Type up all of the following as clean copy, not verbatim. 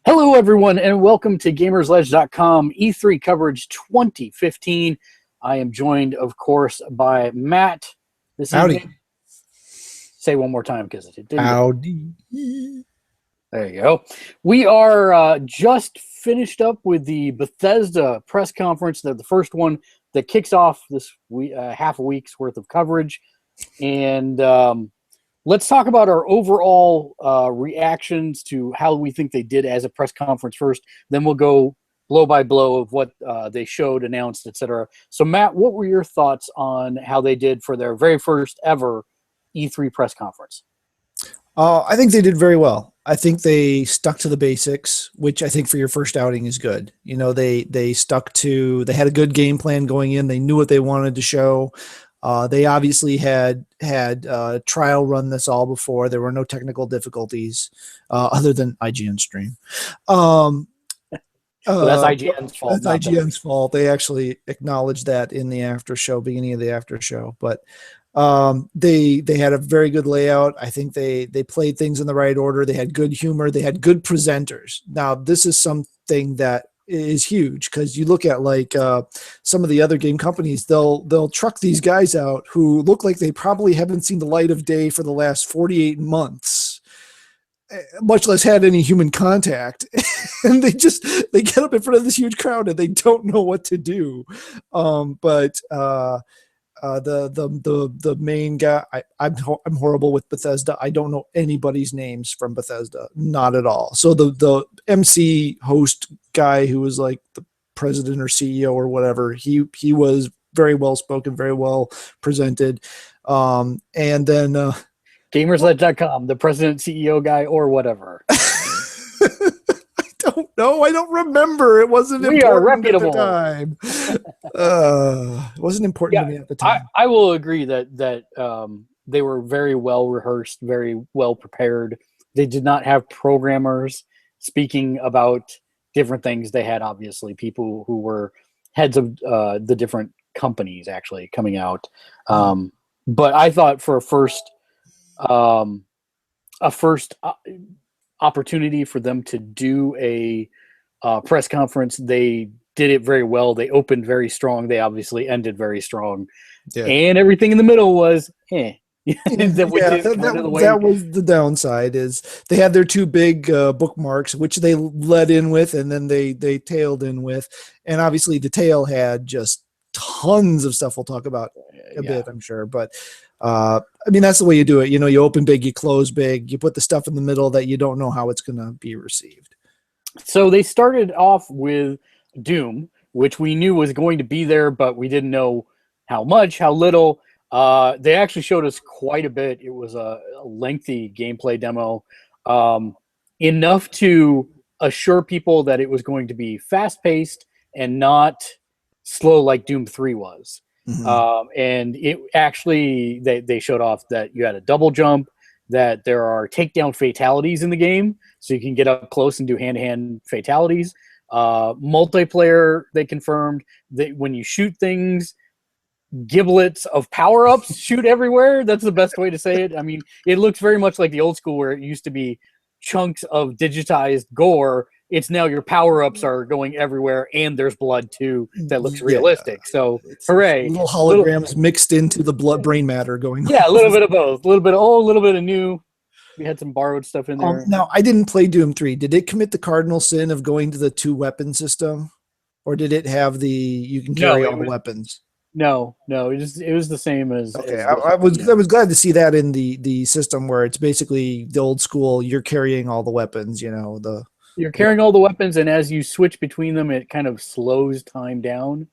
Hello, everyone, and welcome to GamersLedge.com E3 coverage 2015. I am joined, of course, by Matt this Howdy. evening. Say one more time because it didn't. Howdy. There you go. We are just finished up with the Bethesda press conference, the first one that kicks off this half a week's worth of coverage. And let's talk about our overall reactions to how we think they did as a press conference first. Then we'll go blow by blow of what they showed, announced, etc. So, Matt, what were your thoughts on how they did for their very first ever E3 press conference? I think they did very well. I think they stuck to the basics, which I think for your first outing is good. You know, they had a good game plan going in. They knew what they wanted to show. They obviously had trial run this all before. There were no technical difficulties other than IGN stream. Well, that's IGN's fault. That's IGN's fault. They actually acknowledged that in the after show, beginning of the after show. But they had a very good layout. I think they played things in the right order. They had good humor. They had good presenters. Now, this is something that is huge because you look at like some of the other game companies, they'll truck these guys out who look like they probably haven't seen the light of day for the last 48 months, much less had any human contact. And they get up in front of this huge crowd and they don't know what to do. The main guy, I'm horrible with Bethesda. I don't know anybody's names from Bethesda, not at all. So the MC host guy who was like the president or CEO or whatever, he was very well spoken, very well presented. And then GamersLedge.com, the president, CEO guy, or whatever. Don't know. I don't remember. It wasn't important at the time. It wasn't important to me at the time. I will agree that they were very well rehearsed, very well prepared. They did not have programmers speaking about different things. They had obviously people who were heads of the different companies actually coming out. But I thought for a first opportunity for them to do a press conference, they did it very well. They opened very strong. They obviously ended very strong. Yeah. And everything in the middle was that was the downside, is they had their two big bookmarks, which they led in with and then they tailed in with. And obviously the tail had just tons of stuff we'll talk about a bit, I'm sure. But I mean, that's the way you do it. You know, you open big, you close big, you put the stuff in the middle that you don't know how it's going to be received. So they started off with Doom, which we knew was going to be there, but we didn't know how much, how little. They actually showed us quite a bit. It was a lengthy gameplay demo, enough to assure people that it was going to be fast-paced and not slow like Doom 3 was. Mm-hmm. And it actually, they showed off that you had a double jump, that there are takedown fatalities in the game, so you can get up close and do hand-to-hand fatalities. Multiplayer, they confirmed that when you shoot things, giblets of power-ups shoot everywhere. That's the best way to say it. I mean, it looks very much like the old school where it used to be chunks of digitized gore. It's now your power-ups are going everywhere, and there's blood too that looks realistic. So, hooray! Little holograms mixed into the blood brain matter going on. Yeah, a little bit of both. A little bit of new. We had some borrowed stuff in there. Now, I didn't play Doom 3. Did it commit the cardinal sin of going to the 2-weapon system, or did it have you can carry all the weapons? No, it was the same as. Okay, I was glad to see that in the system where it's basically the old school. You're carrying all the weapons, you know. You're carrying all the weapons, and as you switch between them, it kind of slows time down,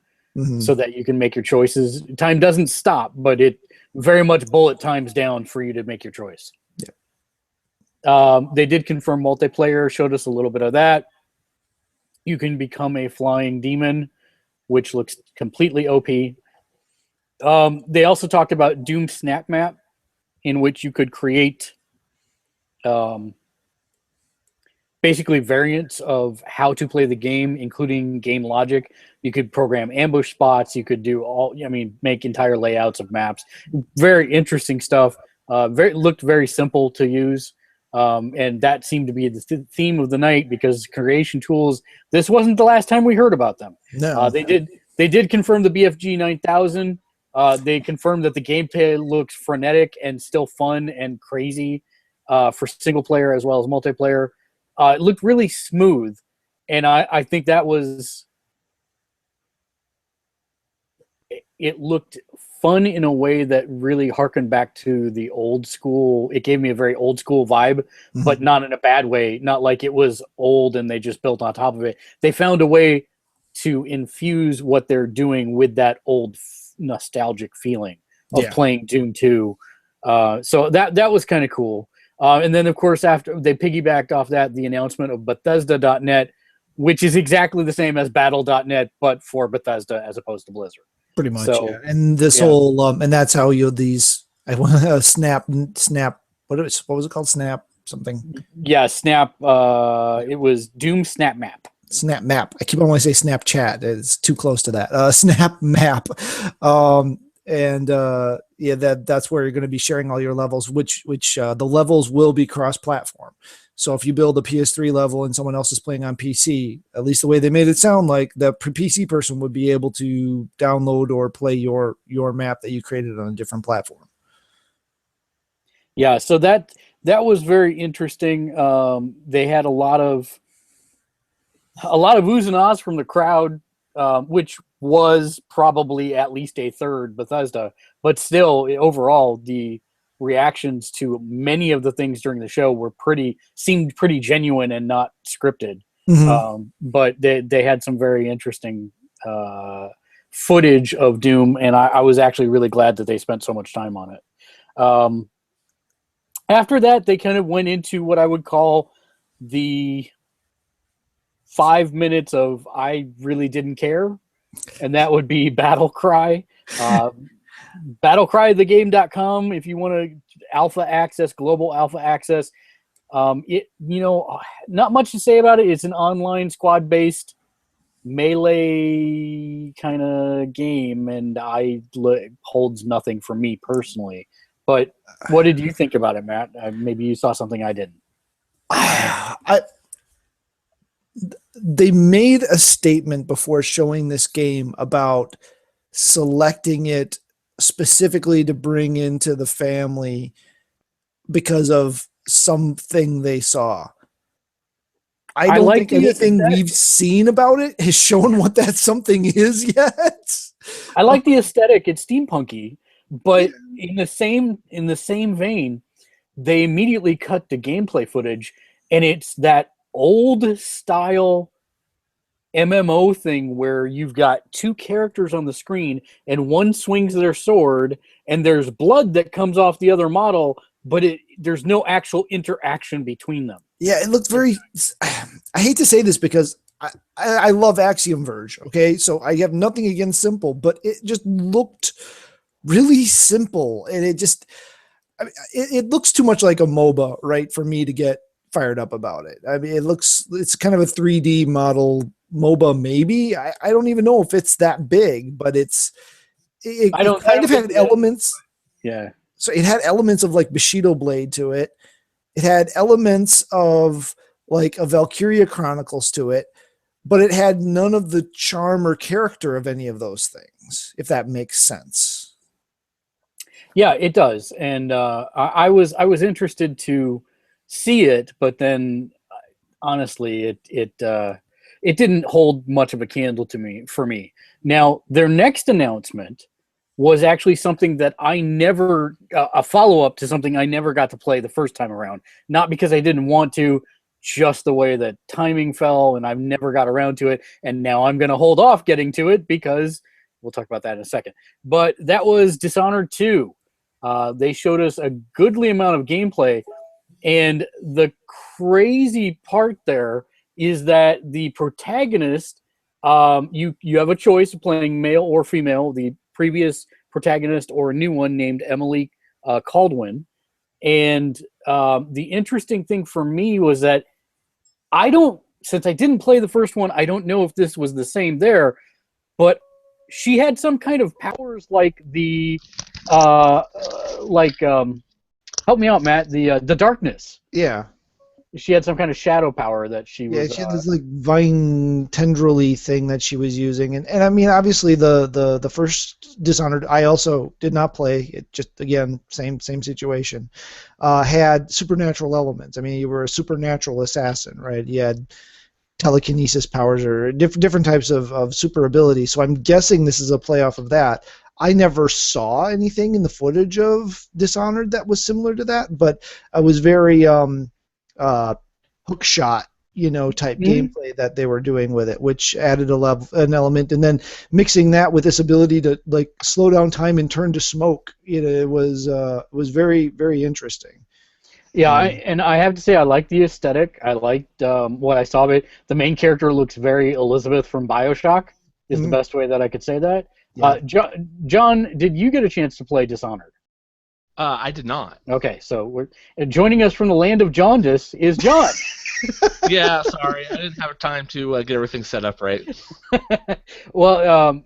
so that you can make your choices. Time doesn't stop, but it very much bullet times down for you to make your choice. Yeah. They did confirm multiplayer. Showed us a little bit of that. You can become a flying demon, which looks completely OP. They also talked about Doom Snap Map, in which you could create basically variants of how to play the game, including game logic. You could program ambush spots. You could do make entire layouts of maps. Very interesting stuff. Looked very simple to use. And that seemed to be the theme of the night because creation tools, this wasn't the last time we heard about them. No. They did confirm the BFG 9000. They confirmed that the gameplay looks frenetic and still fun and crazy for single player as well as multiplayer. It looked really smooth, and I think that was... It looked fun in a way that really harkened back to the old school. It gave me a very old school vibe, but not in a bad way. Not like it was old and they just built on top of it. They found a way to infuse what they're doing with that old nostalgic feeling of playing Doom 2. So that was kind of cool. And then, of course, after they piggybacked off that, the announcement of Bethesda.net, which is exactly the same as Battle.net, but for Bethesda as opposed to Blizzard. Pretty much, so, yeah. And this whole, and that's how I want to snap. What was it called? Snap something. Yeah, Snap. It was Doom Snap Map. Snap Map. I keep on wanting to say Snapchat. It's too close to that. Snap Map. That's where you're going to be sharing all your levels, which the levels will be cross-platform. So if you build a PS3 level and someone else is playing on PC, at least the way they made it sound like, the PC person would be able to download or play your map that you created on a different platform. Yeah, so that was very interesting. They had a lot of oohs and ahs from the crowd, which was probably at least a third Bethesda, but still, overall, the reactions to many of the things during the show seemed pretty genuine and not scripted. But they had some very interesting footage of Doom, and I was actually really glad that they spent so much time on it. After that, they kind of went into what I would call the 5 minutes of I really didn't care, and that would be Battle Cry. BattleCryTheGame.com if you want to alpha access, global alpha access. Not much to say about it. It's an online squad-based melee kind of game, and holds nothing for me personally. But what did you think about it, Matt? Maybe you saw something I didn't. They made a statement before showing this game about selecting it specifically to bring into the family because of something they saw. I don't think anything we've seen about it has shown what that something is yet. I like the aesthetic. It's steampunky, but in the same vein, they immediately cut to gameplay footage, and it's that old style MMO thing where you've got two characters on the screen and one swings their sword and there's blood that comes off the other model, but there's no actual interaction between them. Yeah, it looked very... I hate to say this because I love Axiom Verge, okay? So I have nothing against simple, but it just looked really simple, and it looks too much like a MOBA, right, for me to get fired up about it. I mean, it's kind of a 3D model MOBA, maybe. I don't even know if it's that big, but it kind of had elements. Yeah. So it had elements of like Bushido Blade to it. It had elements of like a Valkyria Chronicles to it, but it had none of the charm or character of any of those things, if that makes sense. Yeah, it does. And I was interested to see it, but then honestly, it didn't hold much of a candle for me. Now, their next announcement was actually something that I never, a follow-up to something I never got to play the first time around. Not because I didn't want to, just the way that timing fell, and I've never got around to it. And now I'm going to hold off getting to it because we'll talk about that in a second. But that was Dishonored 2. They showed us a goodly amount of gameplay, and the crazy part there is that the protagonist, you have a choice of playing male or female. The previous protagonist or a new one named Emily Caldwin And the interesting thing for me was that since I didn't play the first one, I don't know if this was the same there, but she had some kind of powers like help me out, Matt, the darkness. Yeah. She had some kind of shadow power that she was. Yeah, she had this like vine tendrily thing that she was using, and I mean, obviously the first Dishonored I also did not play. It just again same situation. Had supernatural elements. I mean, you were a supernatural assassin, right? You had telekinesis powers or different types of super abilities. So I'm guessing this is a play off of that. I never saw anything in the footage of Dishonored that was similar to that, but I was very hook shot, type gameplay that they were doing with it, which added an element, and then mixing that with this ability to like slow down time and turn to smoke. It was very, very interesting. Yeah, and I have to say I like the aesthetic. I liked what I saw of it. The main character looks very Elizabeth from BioShock. Is the best way that I could say that. Yeah. John, did you get a chance to play Dishonored? I did not. Okay, so joining us from the land of jaundice is John. Yeah, sorry, I didn't have time to get everything set up right. Well,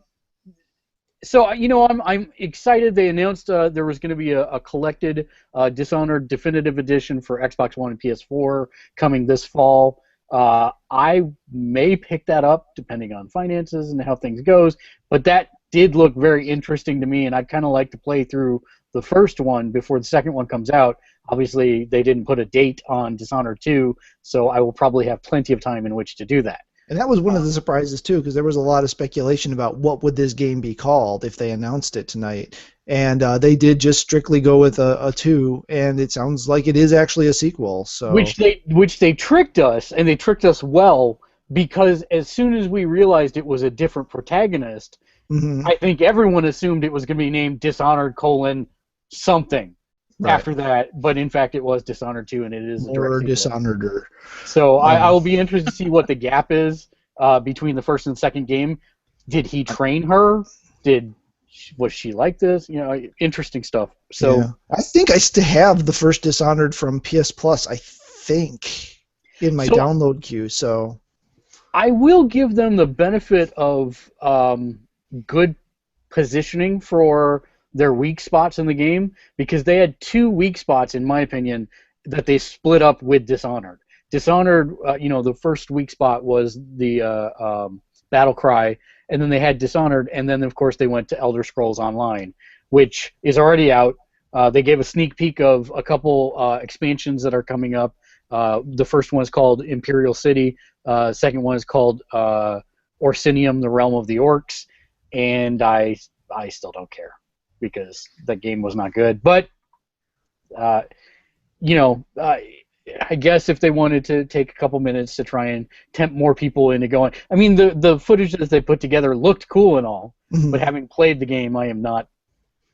so I'm excited. They announced there was going to be a collected Dishonored Definitive Edition for Xbox One and PS4 coming this fall. I may pick that up depending on finances and how things goes, but that did look very interesting to me, and I'd kind of like to play through the first one before the second one comes out. Obviously, they didn't put a date on Dishonored 2, so I will probably have plenty of time in which to do that. And that was one of the surprises, too, because there was a lot of speculation about what would this game be called if they announced it tonight. And they did just strictly go with a 2, and it sounds like it is actually a sequel. So which they tricked us, and they tricked us well, because as soon as we realized it was a different protagonist, I think everyone assumed it was going to be named Dishonored : something after that, but in fact it was Dishonored 2, and it is a direct Dishonored. So I will be interested to see what the gap is between the first and second game. Did he train her? Was she like this? Interesting stuff. So yeah. I think I still have the first Dishonored from PS Plus, I think, in my download queue. So I will give them the benefit of good positioning for their weak spots in the game, because they had 2 weak spots, in my opinion, that they split up with Dishonored. Dishonored, the first weak spot was the battle cry, and then they had Dishonored, and then of course they went to Elder Scrolls Online, which is already out. They gave a sneak peek of a couple expansions that are coming up. The first one is called Imperial City. Second one is called Orsinium, the Realm of the Orcs, and I still don't care because that game was not good. But I guess if they wanted to take a couple minutes to try and tempt more people into going, I mean, the footage that they put together looked cool and all, but having played the game, I am not.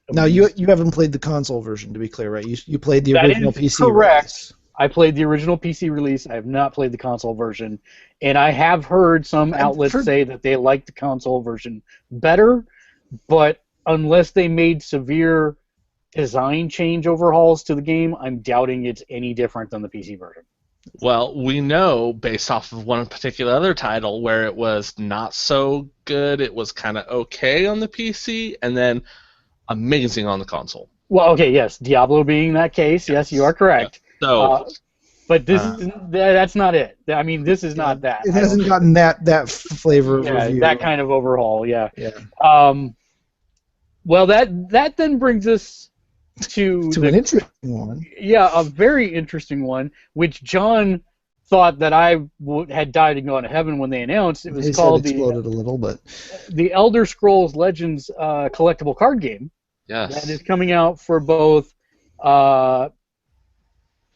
Now you haven't played the console version, to be clear, right? You played the original PC correct. Release. I played the original PC release. I have not played the console version, and I have heard some outlets say that they like the console version better, but unless they made severe design change overhauls to the game, I'm doubting it's any different than the PC version. Well, we know based off of one particular other title where it was not so good, it was kind of okay on the PC, and then amazing on the console. Well, okay, yes, Diablo being that case, yes, you are correct. Yeah. So, but that's not it. I mean, this is not that. It hasn't gotten that flavor of review. That kind of overhaul, yeah. Well, that then brings us to an interesting one. Yeah, a very interesting one, which John thought that I had died and gone to heaven when they announced. It was called exploded a little bit. The Elder Scrolls Legends collectible card game. Yes. That is coming out for both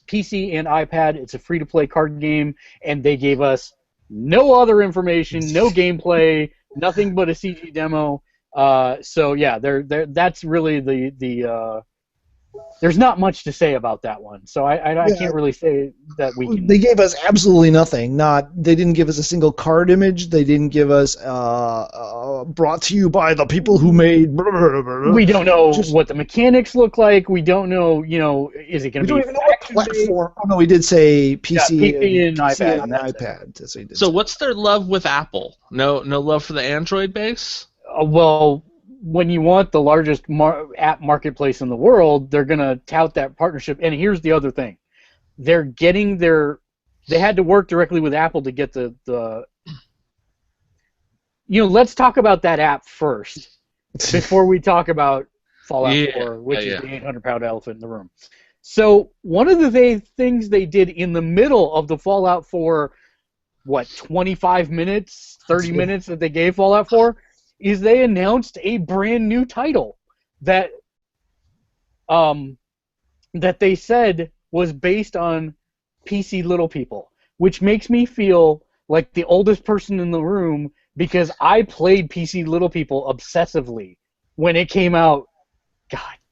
PC and iPad. It's a free-to-play card game, and they gave us no other information, no gameplay, nothing but a CG demo. So yeah, that's really the there's not much to say about that one. So I can't really say that we can. They gave us absolutely nothing. They didn't give us a single card image. They didn't give us a brought to you by the people who made. Blah, blah, blah, blah. We don't know Just- what the mechanics look like. We don't know, is it going We to don't be even know what faction-based? platform. Oh no, we did say PC, PC and iPad, and and that's it. iPad. That's what he did. So say. what's their love with Apple? No love for the Android base? Well, when you want the largest app marketplace in the world, they're going to tout that partnership. And here's the other thing. They're getting they had to work directly with Apple to get the let's talk about that app first before we talk about Fallout 4, which is the 800-pound elephant in the room. So one of the things they did in the middle of the Fallout 4, 25 minutes, 30 minutes that they gave Fallout 4, is they announced a brand new title that they said was based on PC Little People, which makes me feel like the oldest person in the room because I played PC Little People obsessively when it came out,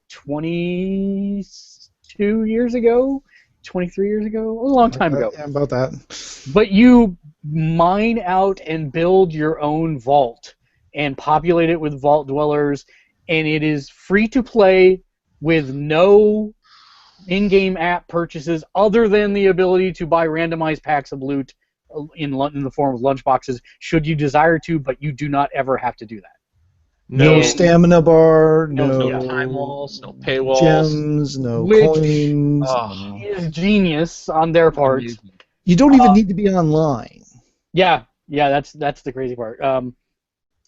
22 years ago? 23 years ago? A long time ago. Yeah, about that. But you mine out and build your own vault and populate it with vault dwellers, and it is free to play with no in-game app purchases other than the ability to buy randomized packs of loot in the form of lunchboxes should you desire to, but you do not ever have to do that. No stamina bar, no time walls, no paywalls. gems, no coins. Oh. Is genius on their part. Amazing. You don't even need to be online. Yeah, that's the crazy part.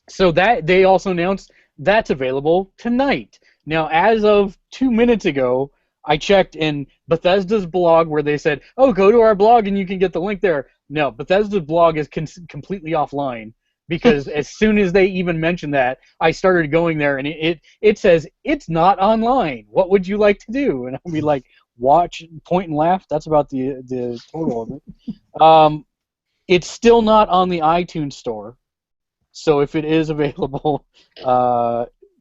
So that they also announced that's available tonight. Now, as of 2 minutes ago, I checked in Bethesda's blog where they said, "Oh, go to our blog and you can get the link there." No, Bethesda's blog is completely offline because as soon as they even mentioned that, I started going there and it says it's not online. What would you like to do? And I'll be like, watch, point, and laugh. That's about the total of it. It's still not on the iTunes store, so if it is available,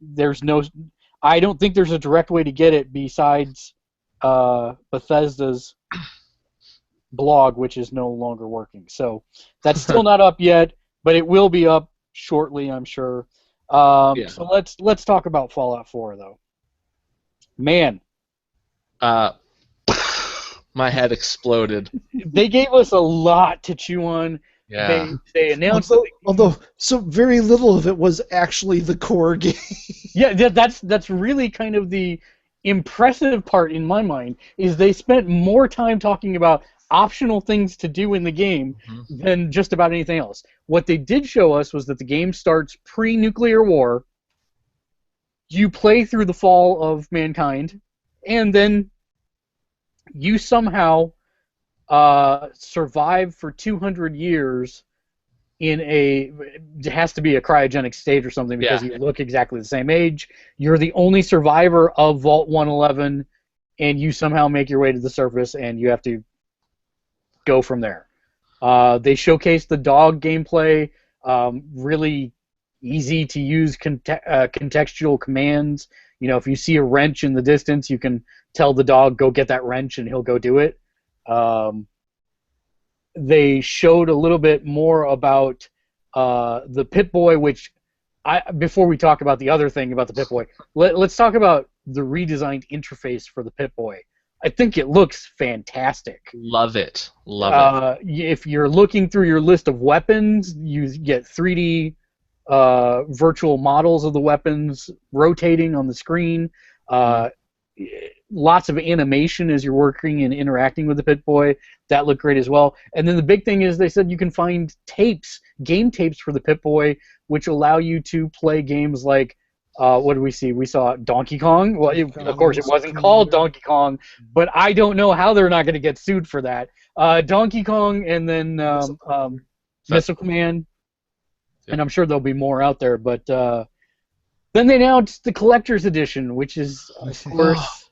there's no. I don't think there's a direct way to get it besides Bethesda's blog, which is no longer working. So that's still not up yet, but it will be up shortly, I'm sure. So let's talk about Fallout 4, though. Man. My head exploded. They gave us a lot to chew on. Yeah. They announced although so very little of it was actually the core game. Yeah, that's really kind of the impressive part in my mind is they spent more time talking about optional things to do in the game than just about anything else. What they did show us was that the game starts pre-nuclear war. You play through the fall of mankind, and then you somehow survive for 200 years in it has to be a cryogenic state or something because you look exactly the same age. You're the only survivor of Vault 111, and you somehow make your way to the surface, and you have to go from there. They showcased the dog gameplay, really easy to use contextual commands. You know, if you see a wrench in the distance, you can tell the dog, go get that wrench, and he'll go do it. They showed a little bit more about the Pip-Boy, which before we talk about the other thing about the Pip-Boy, let's talk about the redesigned interface for the Pip-Boy. I think it looks fantastic. Love it. Love it. If you're looking through your list of weapons, you get 3D virtual models of the weapons rotating on the screen. Lots of animation as you're working and interacting with the Pip-Boy. That looked great as well. And then the big thing is they said you can find game tapes for the Pip-Boy, which allow you to play games like, what did we see? We saw Donkey Kong. Well, of course, it wasn't called Donkey Kong, but I don't know how they're not going to get sued for that. Donkey Kong and then Missile Command, and I'm sure there'll be more out there. But then they announced the Collector's Edition, which is, of course,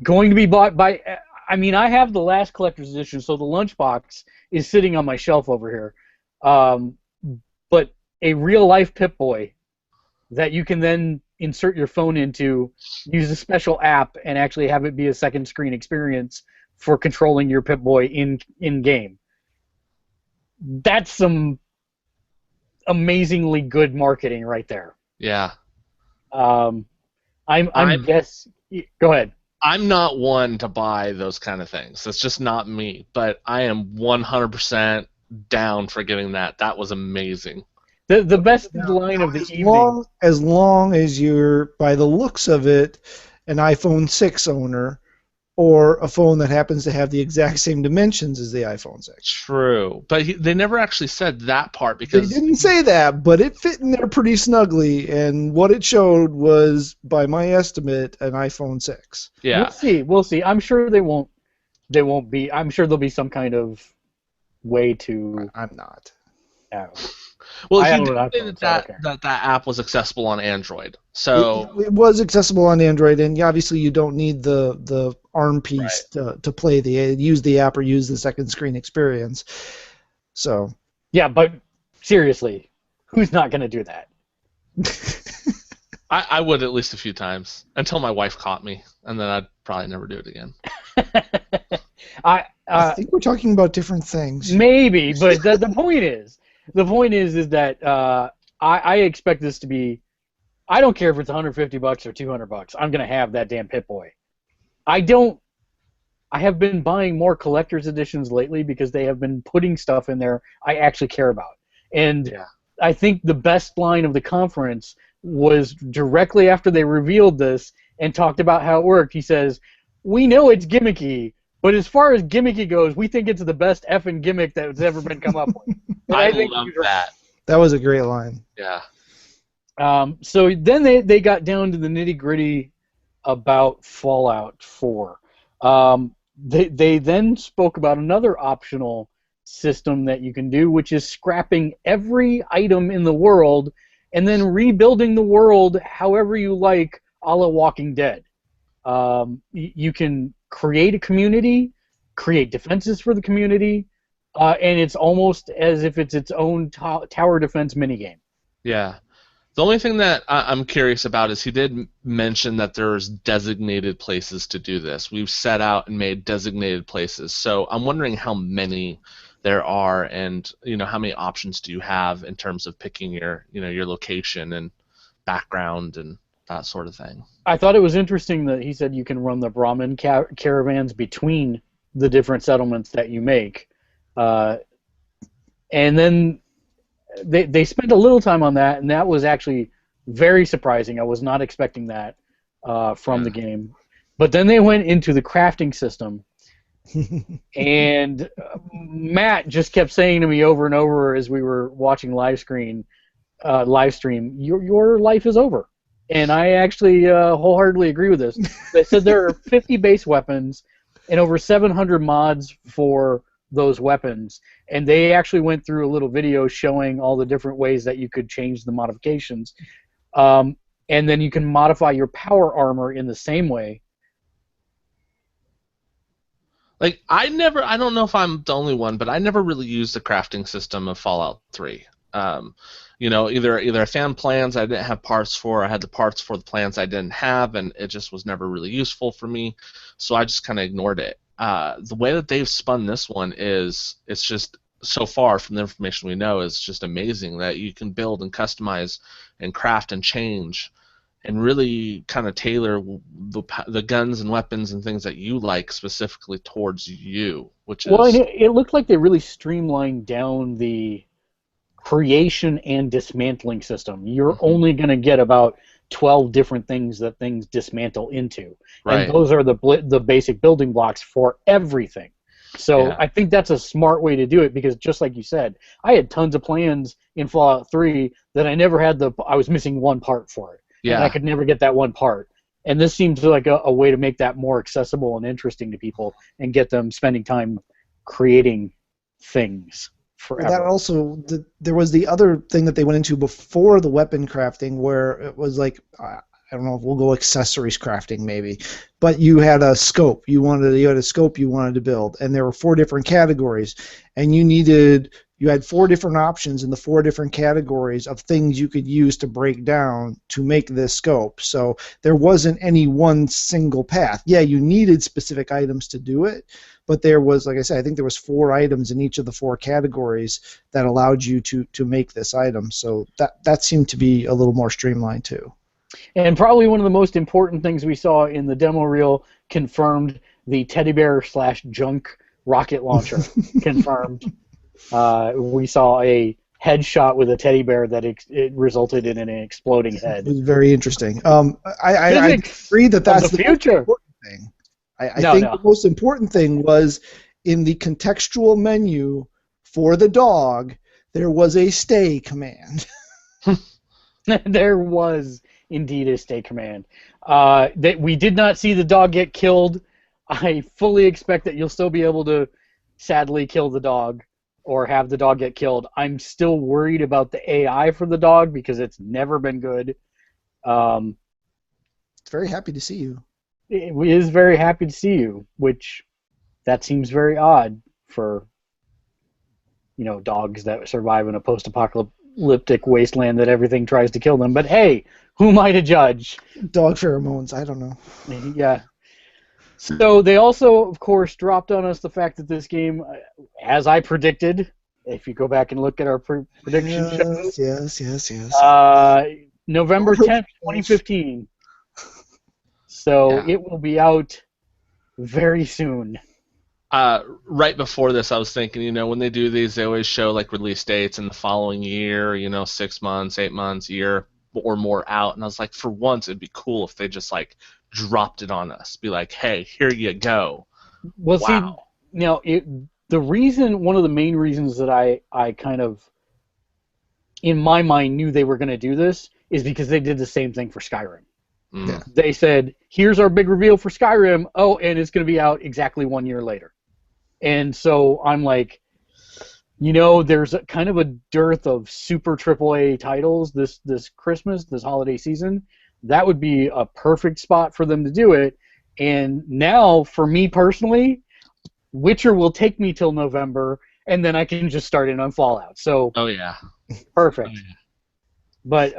going to be bought by... I mean, I have the last Collector's Edition, so the lunchbox is sitting on my shelf over here. But a real-life Pip-Boy that you can then insert your phone into, use a special app, and actually have it be a second screen experience for controlling your Pip-Boy in game. That's some amazingly good marketing right there. Yeah. I'm guess. Go ahead. I'm not one to buy those kind of things. That's just not me. But I am 100% down for getting that. That was amazing. The best line of the evening. As long as you're, by the looks of it, an iPhone 6 owner, or a phone that happens to have the exact same dimensions as the iPhone 6. True, but they never actually said that part because they didn't say that, but it fit in there pretty snugly, and what it showed was, by my estimate, an iPhone 6. Yeah, we'll see. I'm sure they won't be. I'm sure there'll be some kind of way to. I'm not. Well, he did say that app was accessible on Android, so it was accessible on Android, and obviously you don't need the ARM piece to play use the app or use the second screen experience. So yeah, but seriously, who's not going to do that? I would at least a few times until my wife caught me, and then I'd probably never do it again. I think we're talking about different things. Maybe, but the point is. The point is that I expect this to be. I don't care if it's $150 or $200. I'm gonna have that damn Pip-Boy. I have been buying more collector's editions lately because they have been putting stuff in there I actually care about. And I think the best line of the conference was directly after they revealed this and talked about how it worked. He says, "We know it's gimmicky, but as far as gimmicky goes, we think it's the best effing gimmick that's ever been come up with." I love that. That was a great line. Yeah. So then they got down to the nitty-gritty about Fallout 4. They then spoke about another optional system that you can do, which is scrapping every item in the world and then rebuilding the world however you like, a la Walking Dead. You can create a community, create defenses for the community, and it's almost as if it's its own tower defense minigame. Yeah. The only thing that I'm curious about is he did mention that there's designated places to do this. We've set out and made designated places. So I'm wondering how many there are, and how many options do you have in terms of picking your location and background and that sort of thing. I thought it was interesting that he said you can run the Brahmin caravans between the different settlements that you make. And then they spent a little time on that, and that was actually very surprising. I was not expecting that from the game. But then they went into the crafting system, and Matt just kept saying to me over and over as we were watching live stream, your life is over. And I actually wholeheartedly agree with this. They said there are 50 base weapons and over 700 mods for those weapons, and they actually went through a little video showing all the different ways that you could change the modifications, and then you can modify your power armor in the same way. Like I don't know if I'm the only one, but I never really used the crafting system of Fallout 3. Either I found plans I didn't have parts for, I had the parts for the plans I didn't have, and it just was never really useful for me, so I just kind of ignored it. The way that they've spun this one it's just, so far from the information we know, is just amazing that you can build and customize and craft and change and really kind of tailor the guns and weapons and things that you like specifically towards you, which is... Well, it looked like they really streamlined down the creation and dismantling system. You're only going to get about 12 different things that things dismantle into. Right. And those are the basic building blocks for everything. So I think that's a smart way to do it, because just like you said, I had tons of plans in Fallout 3 that I never had I was missing one part for it. Yeah. And I could never get that one part. And this seems like a way to make that more accessible and interesting to people and get them spending time creating things forever. That also, there was the other thing that they went into before the weapon crafting, where it was like, I don't know if we'll go accessories crafting maybe, but you had a scope. You had a scope you wanted to build, and there were 4 different categories, and you had 4 different options in the 4 different categories of things you could use to break down to make this scope. So there wasn't any one single path. Yeah, you needed specific items to do it, but there was, like I said, I think there was 4 items in each of the 4 categories that allowed you to make this item. So that seemed to be a little more streamlined too. And probably one of the most important things we saw in the demo reel confirmed the teddy bear / junk rocket launcher. Confirmed. We saw a headshot with a teddy bear that it resulted in an exploding head. It was very interesting. I agree that's the future. Most important thing. I think the most important thing was in the contextual menu for the dog, there was a stay command. There was indeed a stay command. That we did not see the dog get killed. I fully expect that you'll still be able to sadly kill the dog or have the dog get killed. I'm still worried about the AI for the dog because it's never been good. It's very happy to see you. It is very happy to see you, which that seems very odd for dogs that survive in a post-apocalyptic wasteland that everything tries to kill them. But hey, who am I to judge? Dog pheromones, I don't know. Yeah. So they also, of course, dropped on us the fact that this game, as I predicted, if you go back and look at our prediction shows, yes. November 10th, 2015. So it will be out very soon. Right before this, I was thinking, when they do these, they always show like release dates in the following year, 6 months, 8 months, year or more out, and I was like, for once, it'd be cool if they just like dropped it on us, be like, hey, here you go. Well, wow. See, one of the main reasons that I kind of, in my mind, knew they were going to do this is because they did the same thing for Skyrim. Yeah. They said, here's our big reveal for Skyrim. Oh, and it's going to be out exactly 1 year later. And so I'm like, there's kind of a dearth of super AAA titles this Christmas, this holiday season. That would be a perfect spot for them to do it. And now, for me personally, Witcher will take me till November, and then I can just start in on Fallout. So, oh yeah, perfect. Oh, yeah. But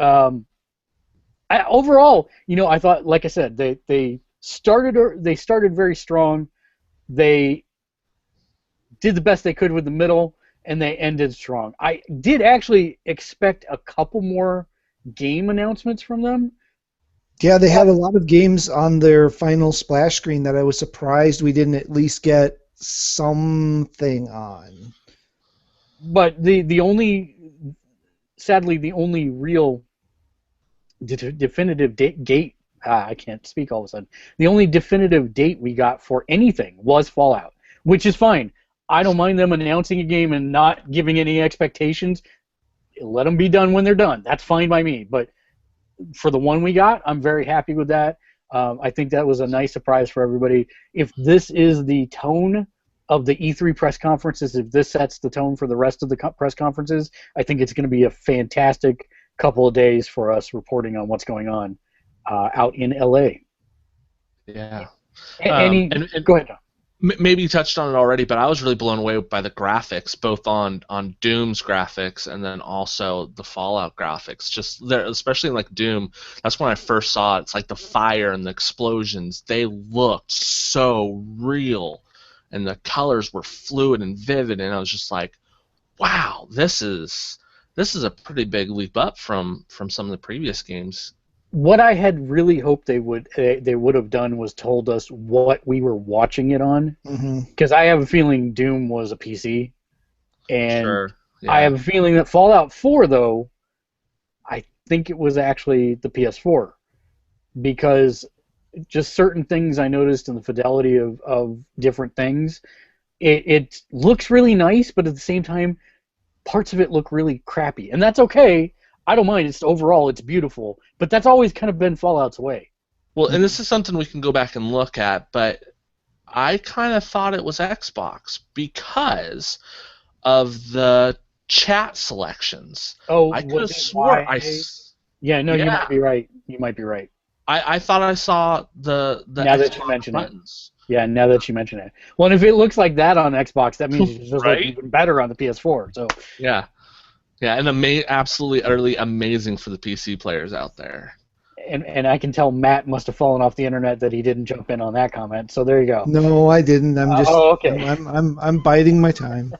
overall, I thought, like I said, they started very strong. They did the best they could with the middle, and they ended strong. I did actually expect a couple more game announcements from them. Yeah, they had a lot of games on their final splash screen that I was surprised we didn't at least get something on. But sadly, the only real definitive date, I can't speak all of a sudden. The only definitive date we got for anything was Fallout, which is fine. I don't mind them announcing a game and not giving any expectations. Let them be done when they're done. That's fine by me. But for the one we got, I'm very happy with that. I think that was a nice surprise for everybody. If this is the tone of the E3 press conferences, if this sets the tone for the rest of the press conferences, I think it's going to be a fantastic couple of days for us reporting on what's going on out in LA. Yeah. Go ahead, John. Maybe you touched on it already, but I was really blown away by the graphics, both on Doom's graphics and then also the Fallout graphics. Just there, especially in like Doom, that's when I first saw it. It's like the fire and the explosions. They looked so real, and the colors were fluid and vivid. And I was just like, wow, this is a pretty big leap up from some of the previous games. What I had really hoped they would have done was told us what we were watching it on, because I have a feeling Doom was a PC, and sure. Yeah. I have a feeling that Fallout 4, though, I think it was actually the PS4, because just certain things I noticed in the fidelity of different things, it looks really nice, but at the same time, parts of it look really crappy, and that's okay. I don't mind. Overall, it's beautiful, but that's always kind of been Fallout's way. Well, and this is something we can go back and look at, but I kind of thought it was Xbox because of the chat selections. Oh, I could have sworn you might be right. You might be right. I thought I saw the now Xbox that you mention buttons. It. Yeah, now that you mention it. Well, and if it looks like that on Xbox, that means it's just right? like even better on the PS4. So yeah. Yeah, and absolutely, utterly amazing for the PC players out there. and I can tell Matt must have fallen off the internet that he didn't jump in on that comment. So there you go. No, I didn't. I'm just. Oh, okay. I'm biding my time.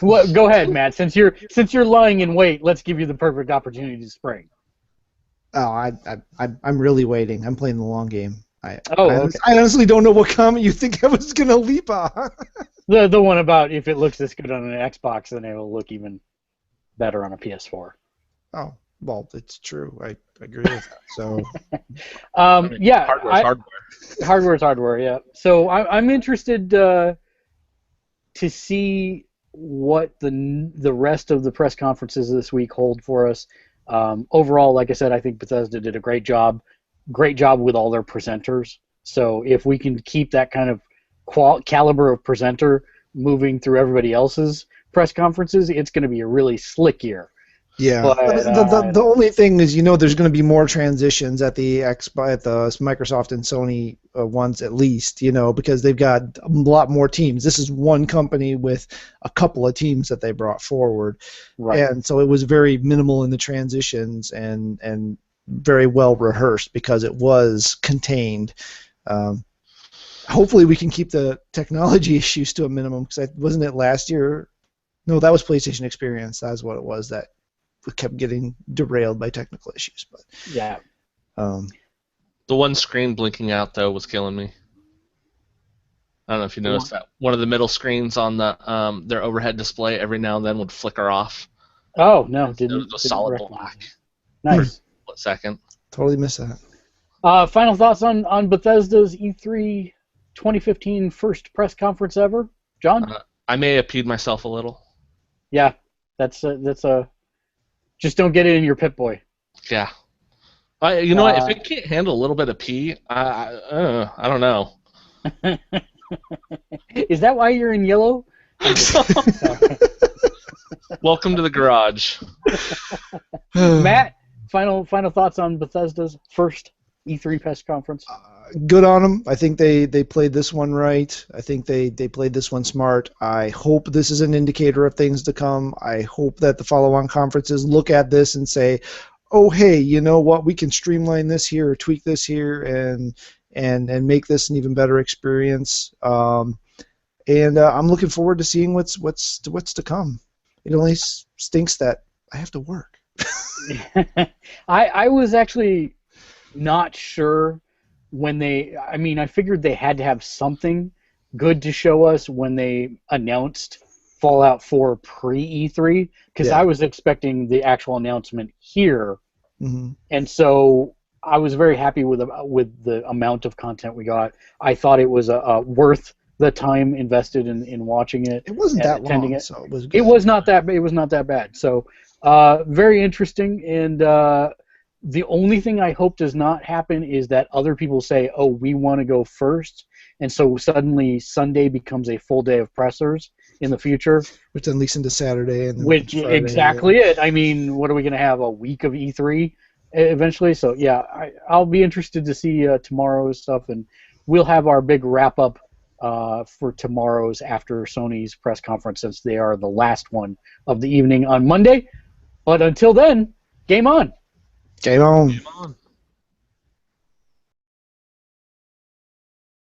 Well, go ahead, Matt. Since you're lying in wait, let's give you the perfect opportunity to spring. Oh, I'm really waiting. I'm playing the long game. I honestly don't know what comment you think I was gonna leap on. The one about if it looks this good on an Xbox, then it will look even better on a PS4. Oh, well, it's true. I agree with that. So, yeah, hardware's hardware. Hardware's hardware. Yeah. So I'm interested to see what the rest of the press conferences this week hold for us. Overall, like I said, I think Bethesda did a great job with all their presenters. So if we can keep that kind of caliber of presenter moving through everybody else's press conferences, it's going to be a really slick year. Yeah. But, the only thing is, there's going to be more transitions at the Microsoft and Sony ones at least, because they've got a lot more teams. This is one company with a couple of teams that they brought forward, right. And so it was very minimal in the transitions and very well rehearsed because it was contained. Hopefully we can keep the technology issues to a minimum, because wasn't it last year? No, that was PlayStation Experience. That's what it was that kept getting derailed by technical issues. But yeah, the one screen blinking out though was killing me. I don't know if you noticed that one of the middle screens on the their overhead display every now and then would flicker off. Oh no, It was a solid black. Nice. For a second. Totally missed that. Final thoughts on Bethesda's E3 2015 first press conference ever, John? I may have peed myself a little. Yeah, that's a. Just don't get it in your Pip-Boy. Yeah. You know what? If it can't handle a little bit of pee, I don't know. Is that why you're in yellow? Welcome to the garage. Matt, final thoughts on Bethesda's first E3 press conference? Good on them. I think they played this one right. I think they played this one smart. I hope this is an indicator of things to come. I hope that the follow-on conferences look at this and say, oh, hey, you know what? We can streamline this here or tweak this here and make this an even better experience. And I'm looking forward to seeing what's to come. It only stinks that I have to work. I was actually not sure when I figured they had to have something good to show us when they announced Fallout 4 pre-E3, because I was expecting the actual announcement here, and so I was very happy with the amount of content we got. I thought it was worth the time invested in watching it. It wasn't that long, so it was good. It was not that bad. So very interesting, and the only thing I hope does not happen is that other people say, oh, we want to go first, and so suddenly Sunday becomes a full day of pressers in the future. Which then leaks into Saturday. And which Friday, exactly it. I mean, what are we going to have, a week of E3 eventually? So, yeah, I'll be interested to see tomorrow's stuff, and we'll have our big wrap-up for tomorrow's after Sony's press conference, since they are the last one of the evening on Monday. But until then, game on. Game on. Game on.